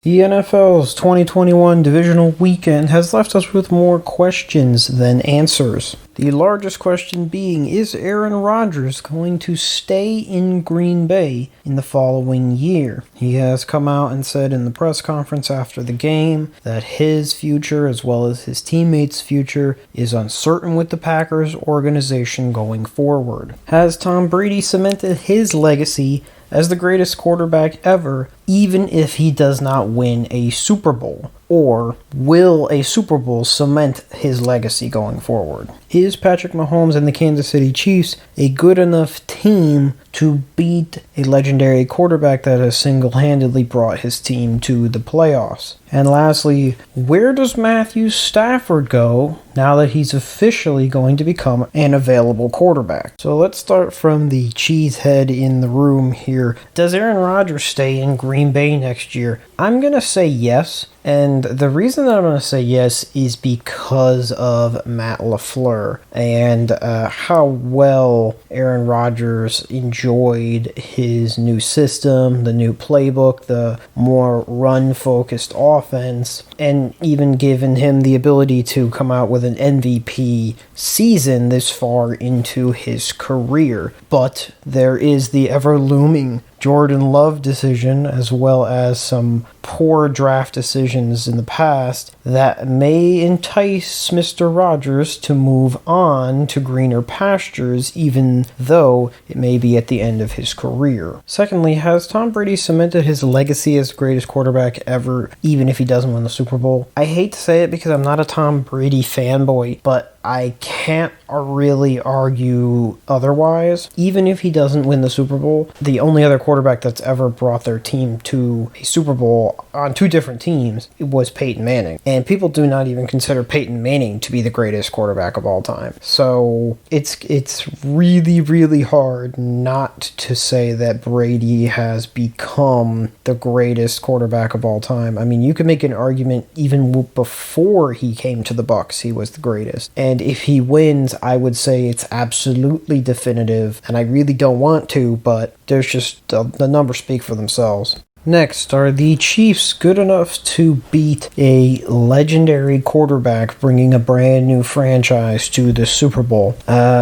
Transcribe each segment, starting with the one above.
The NFL's 2021 Divisional weekend has left us with more questions than answers. The largest question being, is Aaron Rodgers going to stay in Green Bay in the following year? He has come out and said in the press conference after the game that his future, as well as his teammates' future, is uncertain with the Packers organization going forward. Has Tom Brady cemented his legacy as the greatest quarterback ever, even if he does not win a Super Bowl? Or will a Super Bowl cement his legacy going forward? Is Patrick Mahomes and the Kansas City Chiefs a good enough team to beat a legendary quarterback that has single-handedly brought his team to the playoffs? And lastly, where does Matthew Stafford go now that he's officially going to become an available quarterback? So let's start from the cheesehead in the room here. Does Aaron Rodgers stay in Green Bay next year? I'm going to say yes. And the reason that I'm going to say yes is because of Matt LaFleur and how well Aaron Rodgers enjoyed his new system, the new playbook, the more run-focused offense, and even given him the ability to come out with an MVP season this far into his career. But there is the ever-looming Jordan Love decision, as well as some poor draft decisions in the past that may entice Mr. Rodgers to move on to greener pastures, even though it may be at the end of his career. Secondly, has Tom Brady cemented his legacy as the greatest quarterback ever, even if he doesn't win the Super Bowl? I hate to say it because I'm not a Tom Brady fanboy, but I can't really argue otherwise. Even if he doesn't win the Super Bowl, the only other quarterback that's ever brought their team to a Super Bowl on two different teams was Peyton Manning. And people do not even consider Peyton Manning to be the greatest quarterback of all time. So it's really, really hard not to say that Brady has become the greatest quarterback of all time. I mean, you can make an argument even before he came to the Bucs, he was the greatest. And if he wins, I would say it's absolutely definitive, and I really don't want to, but there's just the numbers speak for themselves. Next, are the Chiefs good enough to beat a legendary quarterback bringing a brand new franchise to the Super Bowl?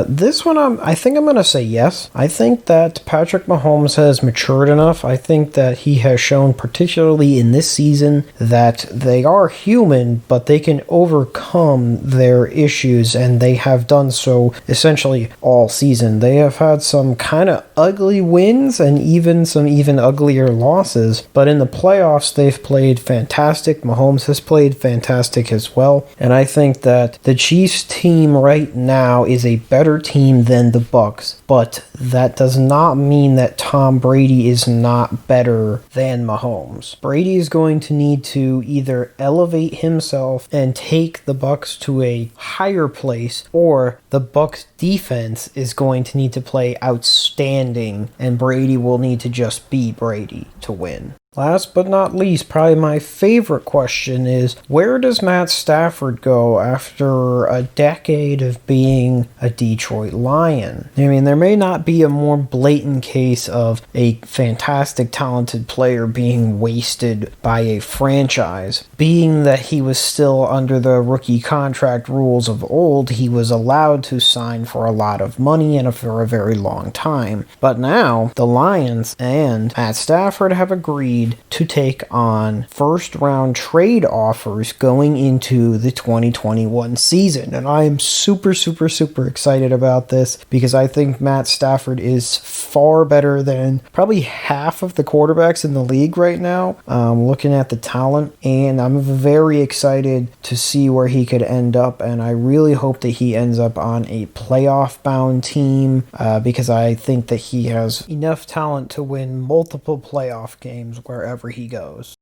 This one, I think I'm going to say yes. I think that Patrick Mahomes has matured enough. I think that he has shown, particularly in this season, that they are human, but they can overcome their issues, and they have done so essentially all season. They have had some kind of ugly wins and even some even uglier losses. But in the playoffs, they've played fantastic. Mahomes has played fantastic as well. And I think that the Chiefs team right now is a better team than the Bucs. But that does not mean that Tom Brady is not better than Mahomes. Brady is going to need to either elevate himself and take the Bucs to a higher place, or the Bucs defense is going to need to play outstanding, and Brady will need to just be Brady to win. Last but not least, probably my favorite question is, where does Matt Stafford go after a decade of being a Detroit Lion? I mean, there may not be a more blatant case of a fantastic, talented player being wasted by a franchise. Being that he was still under the rookie contract rules of old, he was allowed to sign for a lot of money and for a very long time. But now, the Lions and Matt Stafford have agreed to take on first-round trade offers going into the 2021 season. And I am super, super, super excited about this because I think Matt Stafford is far better than probably half of the quarterbacks in the league right now, looking at the talent. And I'm very excited to see where he could end up. And I really hope that he ends up on a playoff-bound team because I think that he has enough talent to win multiple playoff games wherever he goes.